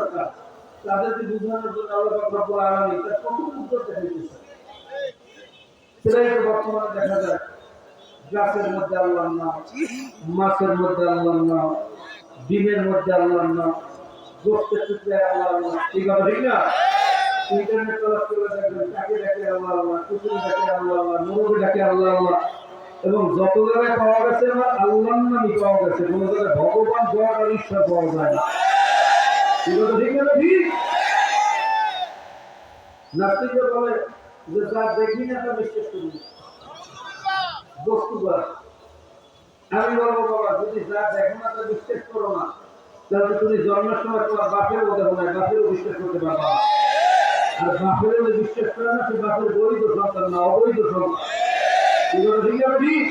দরকার তাদেরকে বুঝানোর জন্য আল্লাহ পাক রব্বুল আলামিন তার কত উদ্যোগ দেখাইতেছেন। সেটাই তো বর্তমানে দেখা যায় গাছের মধ্যে আল্লাহর নাম, মাছের মধ্যে আল্লাহর নাম, ডিমের মধ্যে আল্লাহর নাম, গোশতের টুকরে আল্লাহর নাম। ঠিক আছে ঠিক না? ইন্টারনেট চলাচল দেখবেন তাকে ডাকে আল্লাহ আল্লাহ, কুকুর ডাকে আল্লাহ আল্লাহ, মুরগি ডাকে আল্লাহ আল্লাহ। এবং যত জায়গায় পাওয়া গেছে আমার আল্লাহর নামই পাওয়া গেছে, কোনো জায়গায় ভগবান গড আর ঈশ্বর পাওয়া যায় না। ঠিক আছে ঠিক না? ঠিক নাস্তিকরা বলে যে যা দেখি না তা বিশ্বাস করি বস্তু। আমি বলবো বাবা, যদি যা দেখো না তা বিশ্বাস করো না, তাহলে তুমি জন্মের সময় তোমার বাপেরও দেখো না, বাপেরও বিশ্বাস করতে পারবা না। আর বাপেরও বিশ্বাস করে না, সে বাপের বৈধ সন্তান না, অবৈধ সন্তান। ঠিক আছে ঠিক?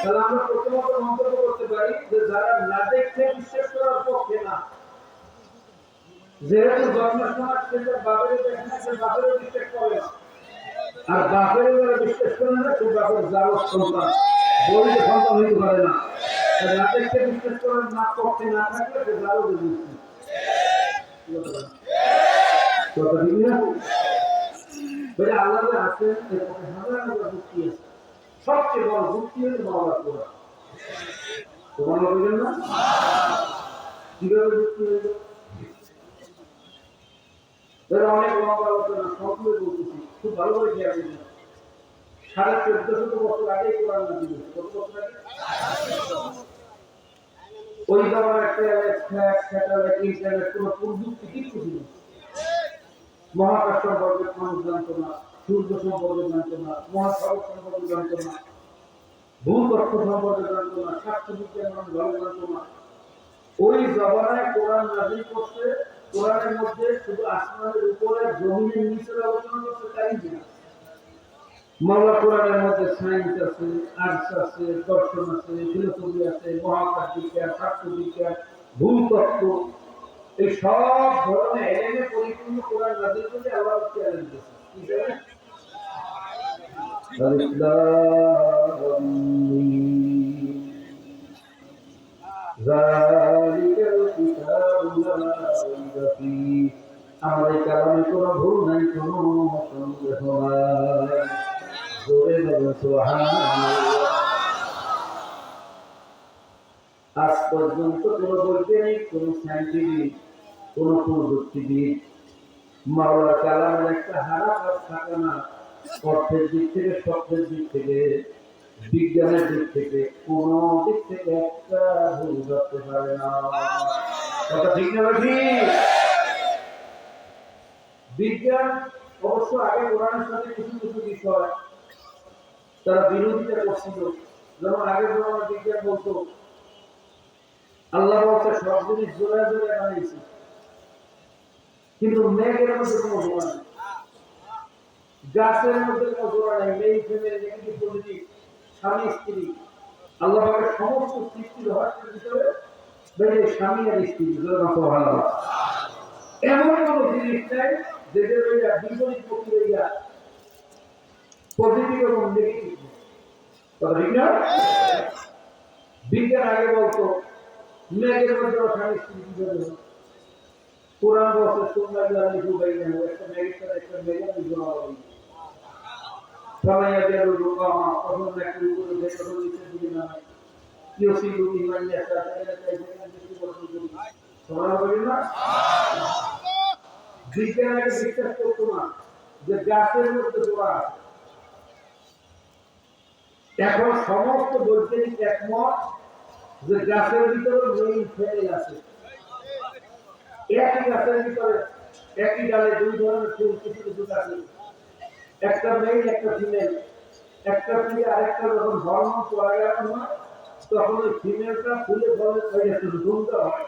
তাহলে আমরা প্রথমত মন্তব্য করতে পারি যে যারা না দেখতে বিশ্বাস করার পক্ষে না, যেহেতু জন্মের সময় সে বাপেরও দেখে না, সে বাপেরও বিশ্বাস করে না। আর বাপেরও যারা বিশ্বাস করে না, সে বাপের জাগত সন্তান, বৈধ সন্তান হইতে পারে না। না দেখতে বিশ্বাস করার না পক্ষে না থাকলে সে জাগত বুঝছে। কথা ঠিক না? বলে আল্লাহ আছেন, এর পক্ষে হাজার হাজার যুক্তি আছে। সবচেয়ে বড় যুক্তি হচ্ছে বাংলা কোরআন। তোমার বলবেন না কিভাবে যুক্তি হয়ে গেল? অনেক লম্বা আলোচনা, সকলে বলতেছি, খুব ভালো করে খেয়াল করবেন। 1450 বছর আগে কোরআন নাযিল হয়েছে। কত বছর আগে? ওই zaman একটা স্যাটেলাইট, ইন্টারনেট, কোনো প্রযুক্তি কিছু ছিল না। মহাকাশ সম্পর্কে মানুষ জানতো না, সূর্য সম্পর্কে জানতো না, মহাসাগর সম্পর্কে জানতো না, ভূতত্ত্ব সম্পর্কে জানতো না, স্বাস্থ্য বিজ্ঞান মানুষ ভালো জানতো না। ওই জমানায় কোরআন নাযিল করতে, কোরআনের মধ্যে শুধু আসমানের উপরে জমিনের নিচে আলোচনা করতে তাই না। মাওলা কোরআনের মধ্যে সায়েন্স আছে, আর্টস আছে, দর্শন আছে, ফিলোসফি আছে, মহাকাশ বিজ্ঞান, স্বাস্থ্য বিজ্ঞান, ভূতত্ত্ব, এই সব ধরনের এলেমে পরিপূর্ণ কোরআন নাযিল করে আল্লাহ চ্যালেঞ্জ দিয়েছে। কি জানেন? আমাদের কারণে কোনো ভুল নাই, কোনো সন্দেহ নাই। জোরে বলুন সুবহানাল্লাহ। আজ পর্যন্ত কোনো বৈজ্ঞানিক, কোনো সায়েন্টিফিক, কোনো প্রযুক্তিবিদ মাওলার কালামের একটা হারাফাত থাকে না। অর্থের দিক থেকে, শব্দের দিক থেকে, বিজ্ঞানের দিক থেকে, কোনো দিক থেকে একটা ভুল ধরতে পারে না। কথা ঠিক না ঠিক? বিজ্ঞান অবশ্য আগে কোরআনের সাথে কিছু কিছু বিষয় তারা বিরোধিতা করছিল। যেমন আগের জমানার বিজ্ঞান বলতো আল্লাহ বলছে সব জিনিস জোড়া জোড়া বানিয়েছে, কিন্তু মেঘের মধ্যে কোনো জোড়া নেই, গাছের মধ্যে কোনো জোড়া নেই, মেয়ে ফেমেল, নেগেটিভ পজিটিভ, স্বামী স্ত্রী। আল্লাহ পাকের সমস্ত সৃষ্টির রহস্যের ভিতরে স্বামী আর স্ত্রী ভালো এমন কোনো জিনিস নেই যেটা বিপরীত প্রক্রিয়া পজিটিভ এবং নেগেটিভ। ঠিক না? বিজ্ঞান আগে বলতো মেঘের মধ্যে স্বামী স্ত্রী কিভাবে হয়। কোরআন বলছে সুন্দর একটা মেঘের সাথে একটা মেঘের জোড়া হবে। সবাই আগে রূপমা কখন একটু উপরে যে কখন নিচের দিকে নামে কেউ সিন্ধু ইমান একটা সবাই বলি না। বিজ্ঞান আগে বিশ্বাস করতো না যে গাছের মধ্যে জোড়া আছে। এখন সমস্ত বৈজ্ঞানিক একমত যে গাছের ভিতরে মেইন ফেল আছে। একই গাছের ভিতরে একই ডালে দুই ধরনের ফুল, কিছু কিছু গাছে একটা মেইল একটা ফিমেল, একটা ফুলে আরেকটা যখন হরমোন পরাগায়ন হয় তখন ওই ফিমেলটা ফুলে ফলে সুন্দর হয়।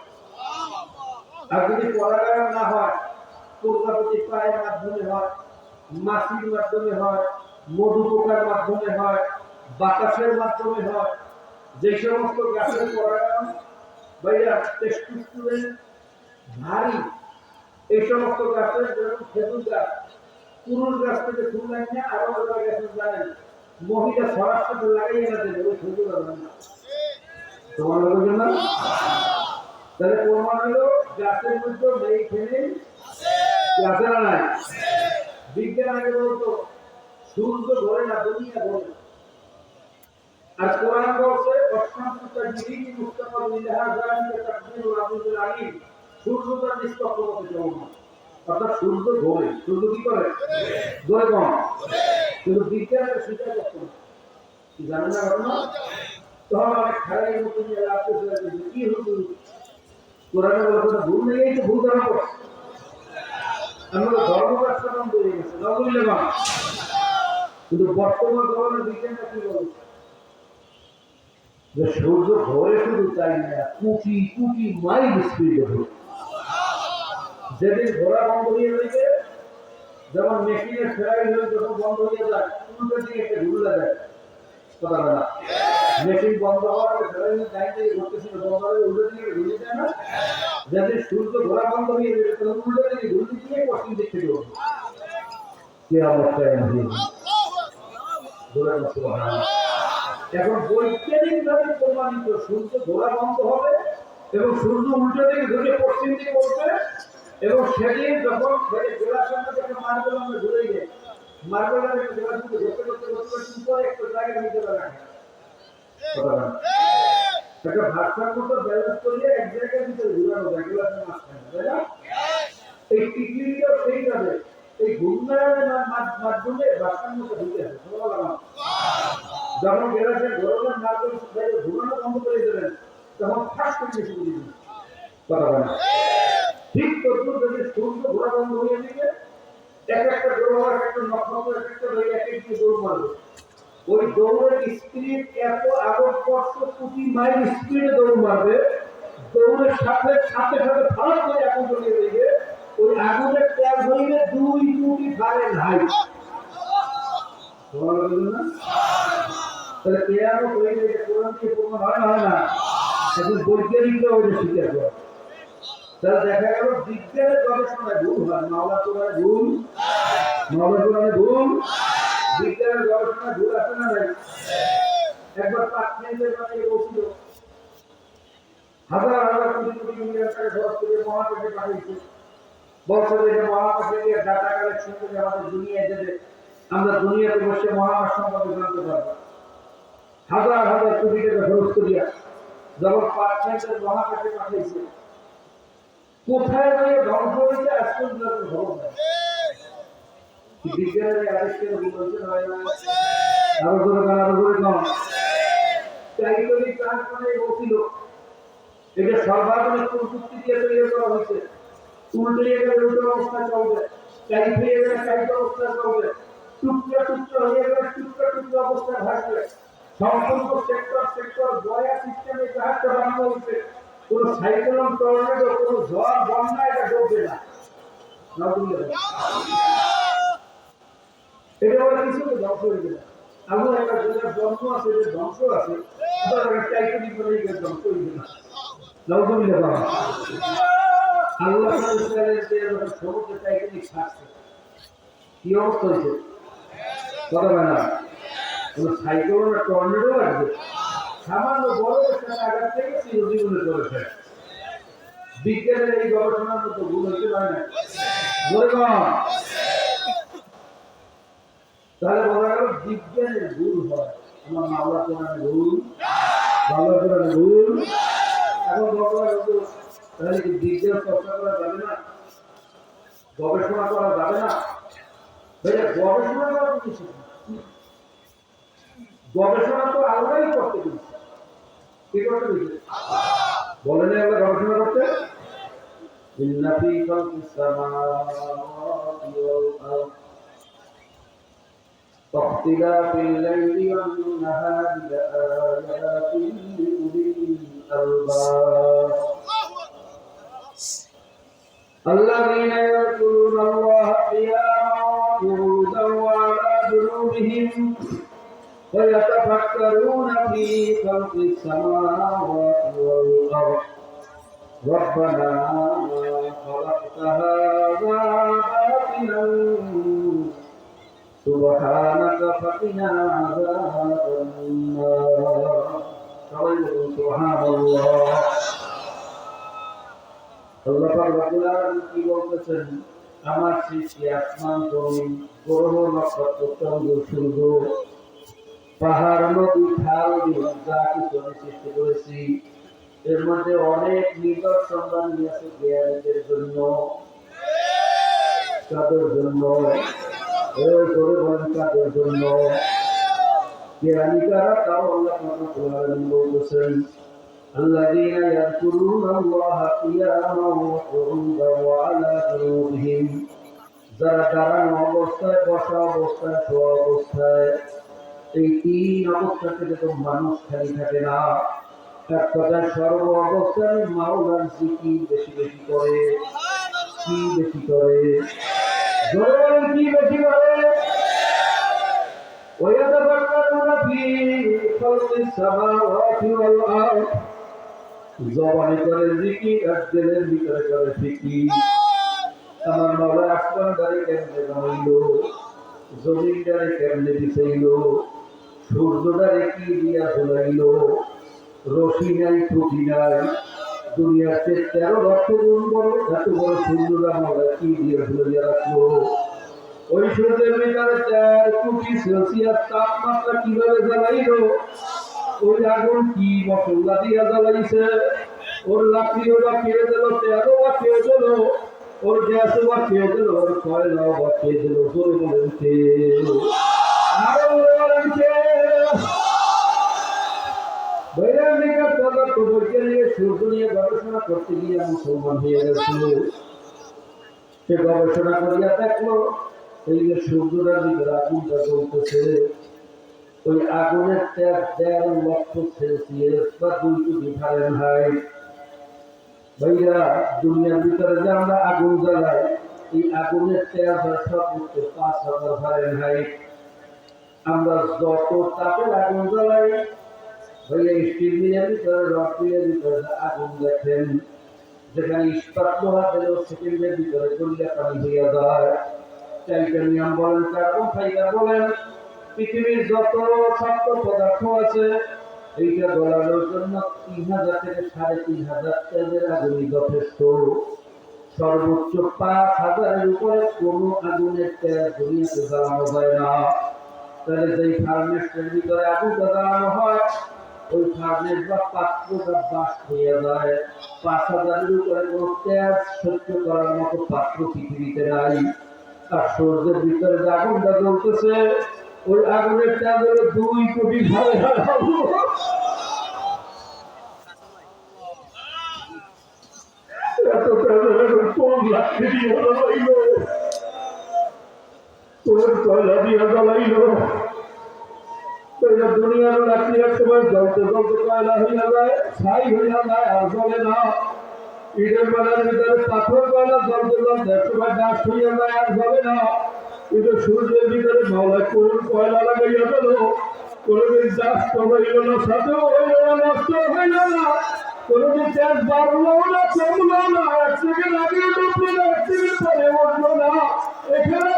আর যদি পরাগায়ন না হয়, প্রজাপতি পায়ের মাধ্যমে হয়, মাছির মাধ্যমে হয়, মধু পোকার মাধ্যমে হয়, বাতাসের মাধ্যমে হয়। যে সমস্ত গাছের পরাগায়ন ভাইয়া টেস্টোস্টেরন ভারী, এই সমস্ত গাছের যেমন খেজুর গাছ, পুরুষ গাছ থেকে ফুল লাগে আরো গাছ জানেন মহিলা ছড়ার সাথে লাগাই না দেবে ওই খেজুর হবে না। তোমার বলবেন না? তাহলে প্রমাণ হলো গাছের মধ্যে নেই খেলে আছে না নাই? বিজ্ঞান আগে বলতো সূর্য ধরে না, দুনিয়া ধরে। আর কোরআন বলছে অসংখ্য জিনিস মুস্তাফা বিল্লাহ জালিকা তাকদীরুল আযীজুল আলীম, সূর্যটা নিষ্পক্ষ মতে চলমান, অর্থাৎ সূর্য ঘোরে। সূর্য কি করে? ঘোরে কম। কিন্তু বিজ্ঞানের স্বীকার করতে না, কি জানেন না ঘটনা? তখন অনেক খেলার মতো নিয়ে লাভ করতে কি হতো, কোরআনে বলছে ভুল নেই তো ভুল ধারণা করছে। আমরা ধর্মব্যবস্থা বন্ধ হয়ে গেছে, নবুল্লে না। কিন্তু বর্তমান ধরনের বিজ্ঞানটা কি বলছে যে সূর্য ঘোরে শুধু তাই না, কোটি কোটি মাইল স্পিডে ঘোরে। যেদিন ঘোরা বন্ধ হয়ে গেছে, যেমন মেশিনের ফেরাই হয়ে যখন বন্ধ হয়ে যায়, উল্টো দিকে একটা ঘুরে যায়, কথা বলা মেশিন বন্ধ হওয়ার ফেরাই টাইম থেকে ঘুরতেছিল, বন্ধ হয়ে উল্টো দিকে ঘুরে যায় না। যেদিন সূর্য ঘোরা বন্ধ হয়ে যাবে তখন উল্টো দিকে ঘুরতে দিয়ে পশ্চিম দিক থেকে ঘুরবে। কি অবস্থায় এখন বৈজ্ঞানিক ভাবে প্রমাণিত সূর্য ঘোরা বন্ধ হবে এবং সূর্য উল্টো দিকে ঘুরে পশ্চিম দিকে উঠবে। এবং সেদিন যখন গ্লাসের মধ্যে মার্বেল আমরা ঘুরে যাই, মার্বেলের গ্লাস ঘুরতে ঘুরতে ঘুরতে উপরে একটা জায়গা নিতে পারে একটা ভারসাম্য ব্যালেন্স করিয়ে এক জায়গায় ভিতরে ঘুরানো যায় গ্লাসের মাঝখানে, তাই না? এই পৃথিবীটাও সেইভাবে এই ঘূর্ণায়নের মাধ্যমে ভারসাম্যটা ঢুকে আছে। যখন গ্লাসের গরমের মার্বেল ঘুরানো বন্ধ করে দেবেন তখন ফাঁস করে বেশি করে দিবেন, কথা বলে ঠিক তদ্রুপ যদি সূর্য ঘোরা বন্ধ হয়ে দিবে, এক একটা গ্রহ এক একটা নক্ষত্র এক একটা হয়ে এক একটি দৌড় মারবে। ওই দৌড়ের স্পিড এত আগস্পর্শ কোটি মাইল স্পিডে দৌড় মারবে, দৌড়ের সাথে সাথে সাথে ফাঁস করে আগুন জ্বলিয়ে দেবে। ওই আগুনের তেল হইবে 2 কোটি ফারেনহাইট। তাহলে কেয়ামত হয়ে গেলে কোরআন দিয়ে প্রমাণ হয় না, হয় না? এখন বৈজ্ঞানিকরা ওইটা স্বীকার করে। তাহলে দেখা গেল বিজ্ঞানের গবেষণায় ভুল হয়, মাওলা কোরআনে ভুল, মাওলা কোরআনে ভুল, বিজ্ঞানের গবেষণায় ভুল আছে না নাই? একবার পাকিস্তানের বানিয়ে বলছিল হাজার হাজার কোটি কোটি মিলিয়ন টাকা খরচ করে মহাকাশে পাঠিয়েছে, বছর এটা মহাকাশে গিয়ে ডাটা কালেকশন করে আমাদের দুনিয়ায় দেবে, আমরা দুনিয়াতে বসে মহাকাশ সম্পর্কে জানতে পারবো। হাজার হাজার কোটি টাকা খরচ করিয়া যখন পাকিস্তানের মহাকাশে পাঠিয়েছে, কোথায় গিয়ে ধ্বংস হয়েছে আজকে খবর নেই। বিজ্ঞানের আবিষ্কার বলছেন হয় না, আরো করে কম টাইটানিক ট্রান্সফারে বলছিল এটা সর্বাধুনিক প্রযুক্তি দিয়ে তৈরি করা হয়েছে, উল্টে গেলে উল্টো অবস্থা চলবে, টাইট হয়ে গেলে টাইট অবস্থা চলবে, টুকরা টুকরা হয়ে গেলে টুকরা টুকরা অবস্থা থাকবে। সম্পূর্ণ সেক্টর সেক্টর বয়া সিস্টেমে জাহাজটা বানানো হয়েছে, কোন সাইক্লোন টর্নেডো কোন ঝড় বন্যা এটা ডুববে না। এটা বলে কিছু তো ধ্বংস হয়ে গেল, এমন একটা জায়গার জন্ম আছে যে ধ্বংস আছে, টাইটানিক বলে ধ্বংস হয়ে না। আল্লাহ সমুদ্রে টাইটানিক ছাড়ছে, কি অবস্থা হয়েছে কথা বলে না? কোন সাইক্লোন টর্নেডো আসবে, সামান্য বড় একটা আঘাত থেকে চিরজীবনে চলে যায়। বিজ্ঞানের এই গবেষণার মতো ভুল হতে পারে না, তাহলে বলা গেল বিজ্ঞানের ভুল হয়, আমার মাওলা কোরআনে ভুল, মাওলা কোরআনে ভুল। এখন বলা গেল তাহলে কি বিজ্ঞান চর্চা করা যাবে না, গবেষণা করা যাবে না? গবেষণা করা কিছু, গবেষণা তো আল্লাহই করতে দিচ্ছে, কি করতে দিচ্ছে বলেন আমরা গবেষণা করতে। إن في خلق السماوات والأرض واختلاف الليل والنهار لآيات لأولي الألباب الذين يذكرون الله قياما وقعودا وعلى جنوبهم ويتفكرون في خلق السماوات والأرض ربنا ما خلقت هذا باطلا سبحانك فقنا عذاب النار سبحان الله আল্লাহ পাক রব্বুল আলামিন কি বলতেছেন? আমার সৃষ্টি আসমান জমিন গ্রহ নক্ষত্র চন্দ্র সূর্য পাহাড় নদী খাল বিল যা কিছু আমি সৃষ্টি করেছি এর মধ্যে অনেক নিদর্শন বানিয়েছে জ্ঞানীদের জন্য। কাদের জন্য? এই করে বলেন কাদের জন্য? জ্ঞানী কারা? তাও আল্লাহ পাক রব্বুল আলামিন বলতেছেন الذين يذكرون الله قياما وقعودا وعلى جنوبهم যারা দাঁড়ানো অবস্থায়, বসা অবস্থায়, শোয়া অবস্থায়, এই তিন অবস্থা থেকে তো মানুষ খালি থাকে না। এক কথায় সর্ব অবস্থায় মাওলার জিকির বেশি বেশি করে। কি বেশি করে? জোরে বলেন কি বেশি করে? ويتفكرون في خلق السماوات والأرض জবানে করে জিকির আর দিলের ভিতরে করে ফিকির। আমার মাওলা আসমানটারে কেমনে বানাইলো, জমিনটারে কেমনে বিছাইলো, সূর্যটারে কি দিয়া ঝুলাইলো, রশি নাই ত্রুটি নাই, দুনিয়াতে 13 লক্ষ গুণ বড় এত বড় সূর্যটা মাওলা কি দিয়া ঝুলাইয়া রাখলো। ওই সূর্যের ভিতরে 4 কোটি সেলসিয়াস তাপমাত্রা কিভাবে জ্বালাইলো, ওই আগুন কি মশলা দিয়া জ্বালাইছে, ওর লাকড়িও বা খেয়ে দিল, তেলও বা খেয়ে দিল, ওর গ্যাসও বা খেয়ে দিল, ওর কয়লাও বা খেয়ে দিল। জোরে বলেন কে? আরো বলেন কে? বৈজ্ঞানিকরা পদার্থ বৈজ্ঞানিক সূর্য নিয়ে গবেষণা করতে গিয়ে মুসলমান হয়ে গেছিল। সে গবেষণা করিয়া দেখলো এই যে সূর্যটার ভিতরে আগুনটা জ্বলতেছে, ওই আগুনের তেজ 1.5 লক্ষ সেলসিয়াস বা 2 ডিগ্রি ফারেনহাইট। ভাইয়া দুনিয়ার ভিতরে যে আমরা আগুন জ্বালাই, এই আগুনের তেজ হয় সর্বোচ্চ 5000 ফারেনহাইট। আমরা যত তাপের আগুন জ্বালাই, ভাইয়া স্টিল মিলের ভিতরে, রড মিলের ভিতরে আগুন দেখেন, যেখানে ইস্পাত লোহা দিলেও সেকেন্ডের ভিতরে জ্বলিয়া পানি হইয়া যায়। টাইটানিয়াম বলেন, কার্বন ফাইবার বলেন, পৃথিবীর যত শক্ত পদার্থ আছে এইটা জ্বলানোর জন্য 3000 থেকে 3500 তেলের আগুনই যথেষ্ট। সর্বোচ্চ 5000-এর উপরে কোনো আগুনের তেল দুনিয়াতে জ্বালানো যায় না। তাহলে যেই ফার্নেসের ভিতরে আগুনটা জ্বালানো হয়, ওই ফার্নেস বা পাত্রটা বাস্ট হয়ে যায়। 5000-এর উপরে কোনো তেল সহ্য করার মতো পাত্র পৃথিবীতে নাই। আর সূর্যের ভিতরে যে আগুনটা জ্বলতেছে, ওই আগুনের তেল হলো 2 কোটি এত তেল কোন লাঠি দিয়ে জ্বালাইলো, কোন কয়লা দিয়ে জ্বালাইলো। দুনিয়ার লাঠি এক সময় জ্বলতে জ্বলতে কয়লা হইয়া যায়, ছাই হইয়া যায়, আর জ্বলে না। ইটের বেলার ভিতরে পাথর কয়লা জ্বলতে জ্বলতে এক সময় ডাস্ট হইয়া যায়, আর জ্বলে না। কিন্তু সূর্যের ভিতরে মাওলা কোন কয়লা লাগাইয়া গেল, কোনদিন ডাস্ট হইল না, সাথেও হইল না, নষ্ট হইল না, কোনদিন গ্যাস বাড়লো না, কমলো না, 1 সেকেন্ড আগে উঠলো না, 1 সেকেন্ড পরে উঠলো না। এখানে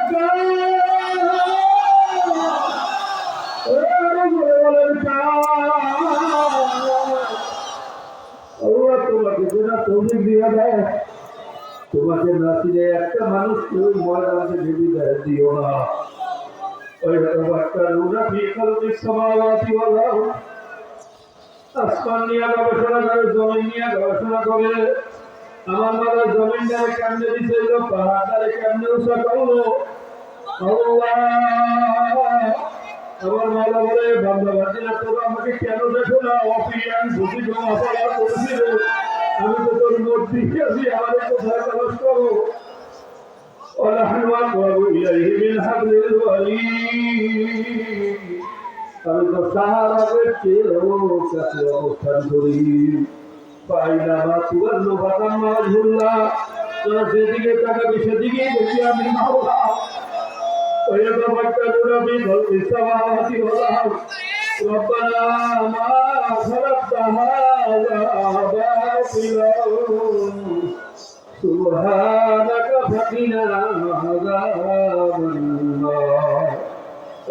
আল্লাহ তোমাকে যেটা তৌফিক দিয়া দেয়, তোমাকে না চিনে একটা মানুষকে ওই ময়দানকে ভেবে দেয় দিও না। ওই আসমান নিয়ে গবেষণা করে, জমিন নিয়ে গবেষণা করে, আমার মাথায় জমিনটারে কেমনে দিছিল, পাহাড়টারে কেমনে উঁচা করলো। আমার মালা বলে, বান্দা বান্দিরা তোরা আমাকে কেন দেখো না? অপিয়ান বুঝি জমা পড়া করেছিল, আমি তো তোর নোট দিয়ে আছি, আমাদের কোথায় তালাশ করো। আমি তো সাহারাদের কাছে অবস্থান করি। পাইলামা তুয়ার লোভাতাম মাঝুল্লা, তোরা যেদিকে তাকাবি সেদিকেই দেখি আমি মাওলা। ويتفكرون في خلق السماوات والأرض ربنا ما خلقت هذا باطلا سبحانك فقنا عذاب النار।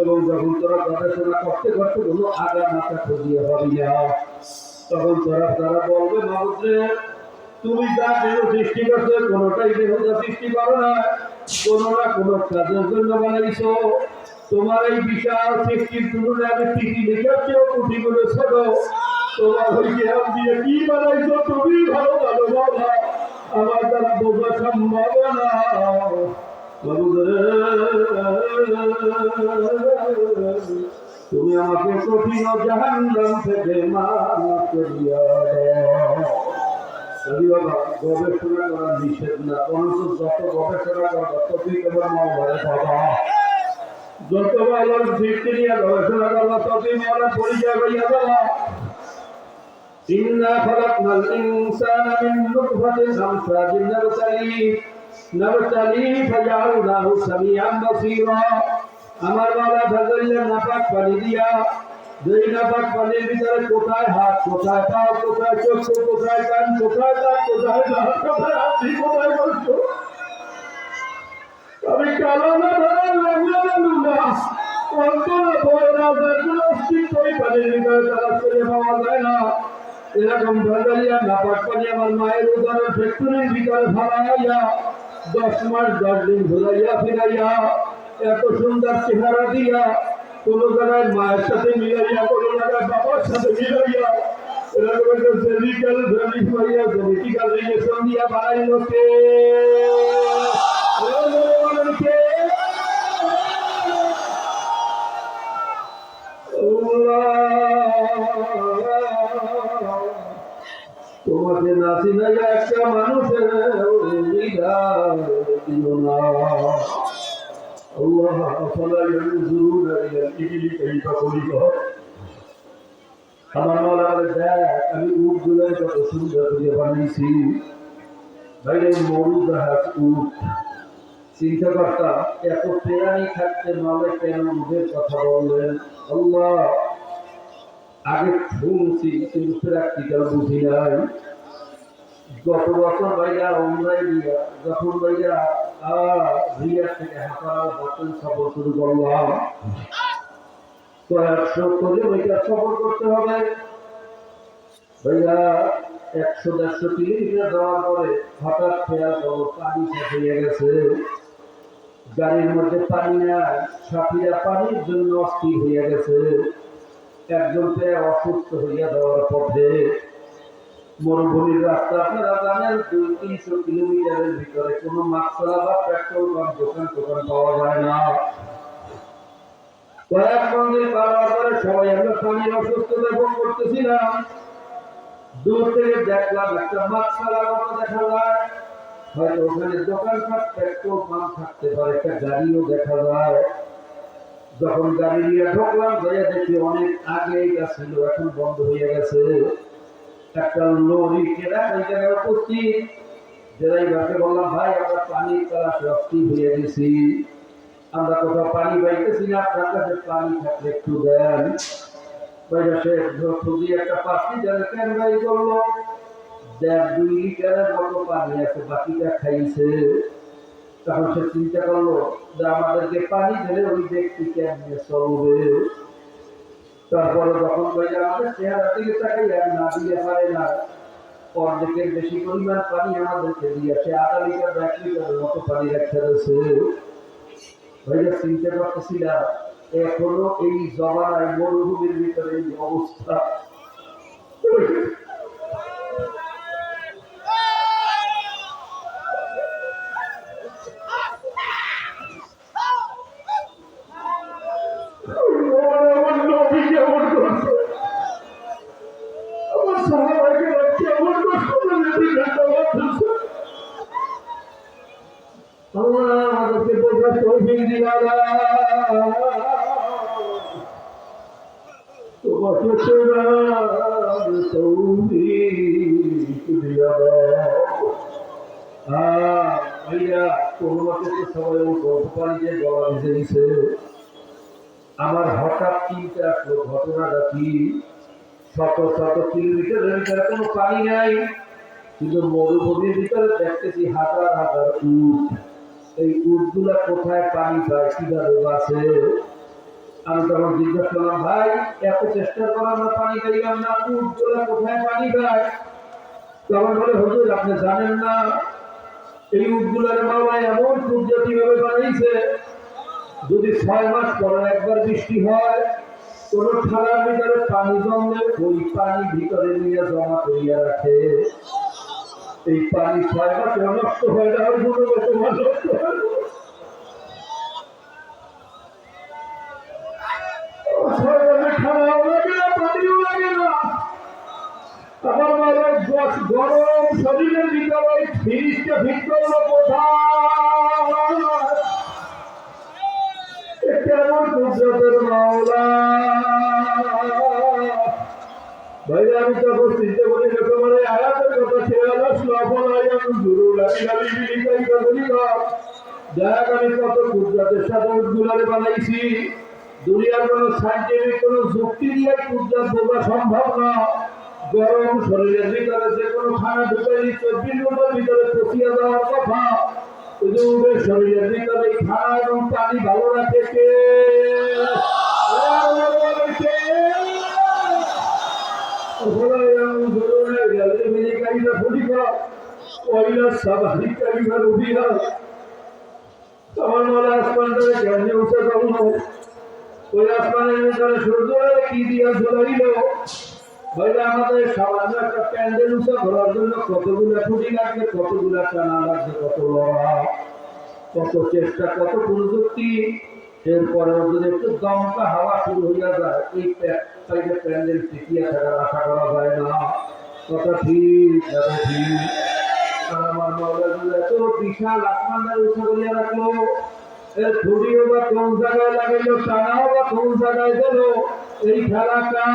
এবং যখন তোরা গবেষণা করতে করতে কোনো আগা মাথা খুঁজিয়ে পাবি না, তখন তারা বলবে মাহুদে তুমি যা দেহ সৃষ্টি করছো কোনোটাই দেহতা সৃষ্টি করো না, কোনো না কোনো কাজের জন্য বানাইছো। তোমার এই বিশাল সৃষ্টির তুলনায় আমি পৃথিবীর চেয়েও কোটি গুলো ছোট। তোমার ওই দেহ দিয়ে কি বানাইছো তুমি ভালো ভালো বাবা, আমার দ্বারা বোঝা সম্ভব না। তুমি আমাকে কঠিন জাহান্নাম থেকে মাফ করিয়া দাও। গবেষণা করা নিষেধ না, অন্তত যত গবেষণা করবো ততই তোমার মহলে পাবা। যত ভালো সৃষ্টি নিয়ে গবেষণা করবো ততই মহলে পরিচয় করিয়া দেওয়া। إنا خلقنا الإنسان من نطفة أمشاج نبتليه فجعلناه سميعا بصيرا। আমার বাবা ভেজলে নাপাক পানি দিয়া, দুই নাপাক পানির ভিতরে কোথায় হাত, কোথায় পা, কোথায় চক্ষু, কোথায় কান, কোথায় দাঁত, কোথায় দাঁত, কোথায় হাতি, কোথায় কষ্ট। আমি কালো না ধরার লাগলো না অন্তর বয় না দেখুন অস্তিত্বই পানির ভিতরে তারা ছেড়ে পাওয়া যায় না। এরকম ভেজালিয়া নাপাক পানি আমার মায়ের উদাহরণ ফ্যাক্টরির ভিতরে ফালাইয়া 10 মাস 10 দিন ঘুরাইয়া ফিরাইয়া এত সুন্দর চেহারা দিয়া, কোন জায়গায় মায়ের সাথে মিলাইয়া, কোন জায়গায় বাবার সাথে মিলাইয়া, এরকম একটা জেনিক্যাল ভ্যালিফাইয়া জেনেটিক্যাল রিলেশন দিয়া বানাইলো কে? তোমাকে নাচি নাই একটা মানুষের দিও না। আল্লাহ আফালা ইয়ানজুরুনা ইলা ইবিলি কাইফা খুলিকাত। আমার মাওলা বলে দেখ আমি উটগুলো কত সুন্দর করে বানিয়েছি। ভাইরে মরুজাহাজ উট, চিন্তা করতাম এত প্রাণী থাকতে মাওলা কেন উটের কথা বললেন? আল্লাহ আগে শুনছি কিন্তু প্র্যাকটিক্যাল বুঝি নাই। গত বছর ভাইয়া অনলাইন দিয়া যখন ভাইয়া রিয়ার থেকে হাঁটা বছর সফর শুরু করলাম, তো 100 করে ভাইয়া সফর করতে হবে। ভাইয়া 100-150 কিলোমিটার যাওয়ার পরে হঠাৎ খেয়াল করবো পানি শেষ হয়ে গেছে। গাড়ির মধ্যে পানি নাই, সাথীরা পানির জন্য অস্থির হয়ে গেছে। একজন প্রায় অসুস্থ হইয়া যাওয়ার পথে, মরুভূমির রাস্তা আপনারা জানেন 200-300 কিলোমিটারের ভিতরে কোনো মাছলা বা পেট্রোল পাম্প দোকান পাওয়া যায় না। কয়েক মন্দির পাওয়ার পরে সবাই আমরা পানির অসুস্থতা ভোগ করতেছিলাম। দূর থেকে দেখলাম একটা মাছলার মতো দেখা যায়, হয়তো ওখানে দোকানপাট পেট্রোল পাম্প থাকতে পারে, একটা গাড়িও দেখা যায়। যখন গাড়ি নিয়ে ঢুকলাম যাইয়া দেখি অনেক আগে এটা ছিল, এখন বন্ধ হয়ে গেছে। একটা লরি কেনা ওই জায়গায় উপস্থিত। ড্রাইভারকে বললাম ভাই আমরা পানির তলাশে অস্থির হয়ে গেছি, আমরা কোথাও পানি পাইতেছি না, আপনার কাছে পানি থাকলে একটু দেন। সে খুবই একটা 5 লিটারের ক্যান গাড়ি করলো, 1.5-2 লিটারের মতো পানি আছে, বাকিটা খাইছে। তখন সে চিন্তা করলো যে আমাদেরকে পানি দিলে ওই ব্যক্তি কেমনে চলবে। তারপরে যখন ভাইয়া আমাদের চেহারা দিকে তাকাই আর না দিয়ে পারে না, অর্ধেকের বেশি পরিমাণ পানি আমাদেরকে দিয়ে সে 1/2 লিটার 1 লিটারের মতো পানি রেখে দিয়েছে। ভাইয়া চিন্তা করতেছিলাম এখনো এই জমানায় মরুভূমির ভিতরে এই অবস্থা। আমাদেরকে বোঝার তৌফিক দিলা, তোমাকে চেনার তৌফিক দিয়া ভাইয়া। কোনো মতে তো সবাই গল্প পানি যে গলা ভিজে গেছে। আমার হঠাৎ চিন্তা আসলো ঘটনাটা কি, শত শত কিলোমিটারের ভিতরে কোনো পানি নাই, কিন্তু মরুভূমির ভিতরে দেখতেছি হাজার হাজার উট। এই উটগুলা কোথায় পানি পায়, কিভাবে বাঁচে? আমি তখন জিজ্ঞাসা করলাম ভাই এত চেষ্টা করে আমরা পানি পাইলাম না, উটগুলা কোথায় পানি পায়? তো তখন বলে হুজুর আপনি জানেন না এই উটগুলোর মাওলা এমন কুদরতি ভাবে বানাইছে যদি 6 মাস পরে একবার বৃষ্টি হয় কোন ঠালার ভিতরে পানি জমলে ওই পানি ভিতরে নিয়ে জমা করিয়া রাখে এই পানি 6 মাসে নষ্ট হয় না আর গুণগত মান নষ্ট হয় না। 6 মাসে খাওয়াও লাগে না পানিও লাগে না আমার মায়ের গরম শরীরের ভিতরে ফ্রিজটা ভিতরে কোথায় কেমন কুদরতের মাওলা ভাই আমি তখন চিন্তা করি তোমার আয়াতের কথা ছেড়ে আসলো দেখ আমি কত কুদরতের সাথে উদ্গুলারে বানাইছি দুনিয়ার কোন সাইন্টিফিক কোন যুক্তি দিয়ে কুদরত বোঝা সম্ভব না গরম শরীরের ভিতরে যে কোনো খানা ঢুকাই 24 ঘন্টার ভিতরে পচিয়ে দেওয়ার কথা শরীরের ভিতরে খানা এবং পানি ভালো রাখে কে আমার মনে আসমানটারে কেমনি উঠে করল ওই আসমানের ভিতরে সূর্য কি দিয়া ঝুলাইল ভাইরা আমাদের সামান্য একটা প্যান্ডেল উঁচা করার জন্য কতগুলা খুঁটি লাগবে কতগুলা টানা লাগবে কত লড়া কত চেষ্টা কত প্রযুক্তি এরপরে যদি একটু দমকা হাওয়া শুরু হইয়া যায় এই সাইডে প্যান্ডেল টিকিয়া থাকার আশা করা যায় না কথা ঠিক ঠিক আমার মৌলানা এত বিশাল আসমানের উঁচা করিয়া রাখলো এর ছুটিও বা কোন জায়গায় লাগাইলো টানাও বা কোন জায়গায় দিল এই খেলাটা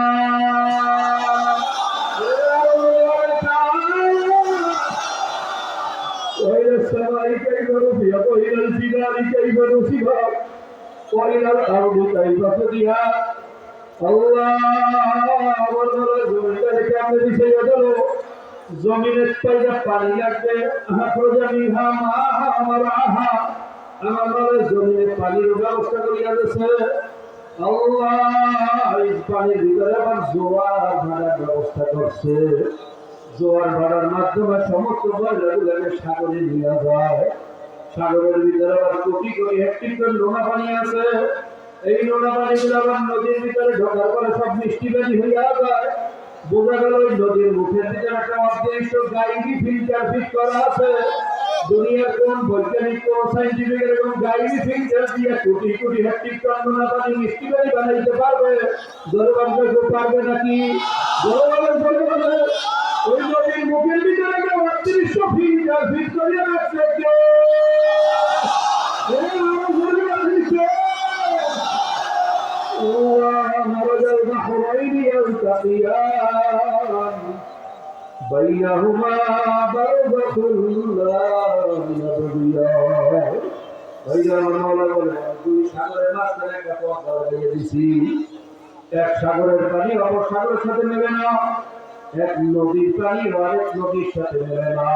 وإلى السماء كيف رفعت وإلى الجبال كيف نصبت وإلى الأرض كيف سطحت জমিনের পয়দা পানি লাগবে আমার জমিনের পানির ব্যবস্থা করিয়া দিয়েছে আল্লাহ এই পানির ভিতরে আবার জোয়ার ভাড়ার ব্যবস্থা করছে জোয়ার ভাড়ার মাধ্যমে সমস্ত ময়লাগুলোকে সাগরে নিয়ে যায় সাগরের ভিতরে আবার কোটি কোটি হেক্টর নোনা পানি আছে এই নোনা পানিগুলো আবার নদীর ভিতরে ঢোকার পরে সব মিষ্টি পানি হইয়া যায় বোঝা গেল ওই নদীর মুখের ভিতরে একটা অদৃশ্য গাইবি ফিল্টার ফিট করা আছে দুনিয়ার কোন বৈজ্ঞানিক কোন সাইন্টিফিক এরকম গাইবি ফিল্টার দিয়ে কোটি কোটি হেক্টর নোনা পানি মিষ্টি পানি বানাইতে পারবে জলবায়ু কেউ পারবে নাকি ওই নদীর মুখের ভিতরে একটা অদৃশ্য ফিল্টার ফিট করিয়া রাখছে مرج البحرين يلتقيان بينهما برزخ لا يبغيان দুই সাগরের মাঝখানে একটা পথ লাগিয়ে দিছি এক সাগরের পানি অপর সাগরের সাথে মেলে না এক নদীর পানি আরেক নদীর সাথে মেলে না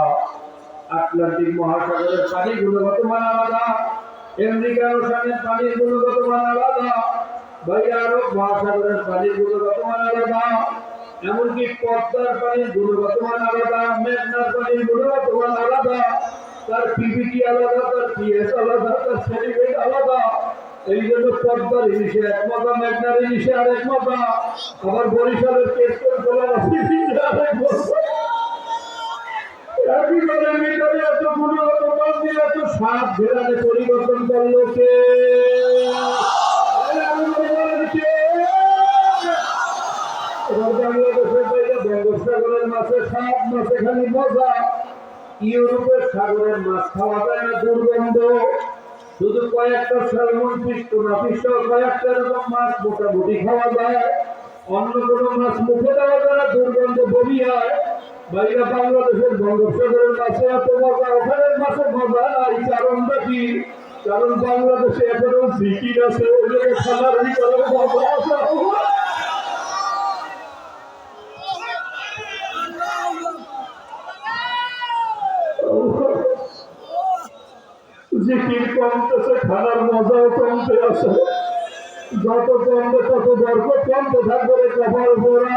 আটলান্টিক মহাসাগরের পানি গুণগত মান আলাদা আমেরিকার ওশানের পানির গুণগত মান আলাদা আরব মহাসাগরের পানির গুণগত মান আলাদা এমনকি পদ্মার পানির গুণগত মান আলাদা মেঘনার পানির গুণগত মান আলাদা তার পিপিটি আলাদা তার পিএস আলাদা তার সেডিমেন্ট আলাদা এই জন্য পদ্মার ইলিশে এক মজা মেঘনার ইলিশে আরেক মজা আবার বরিশালের কেশর গোলার আরেক মজা একইবারের ভিতরে এত গুণগত মান দিয়ে এত সাত ঘেরানে পরিবর্তন করলো কে বঙ্গোপসাগরের মাছের সাত মাসে খালি মজা ইউরোপের সাগরের মাছ খাওয়া যায় না দুর্গন্ধ শুধু কয়েকটা স্যালমন ফিশ টুনা ফিশ কয়েকটা এরকম মাছ মোটামুটি খাওয়া যায় অন্য কোনো মাছ মুখে দেওয়া যায় না দুর্গন্ধ বমি হয় বাইরে বাংলাদেশের বঙ্গোপসাগরের মাছে এত মজা ওখানের মাছের মজা নাই কারণটা কি কারণ বাংলাদেশে এখনো সিকির আছে ওগুলোকে খাবার ভিতরে মজা আছে জিকির কমতেছে খানার মজাও কমতে আছে যত কমবে তত বরকত কমতে থাকবে কপাল পোড়া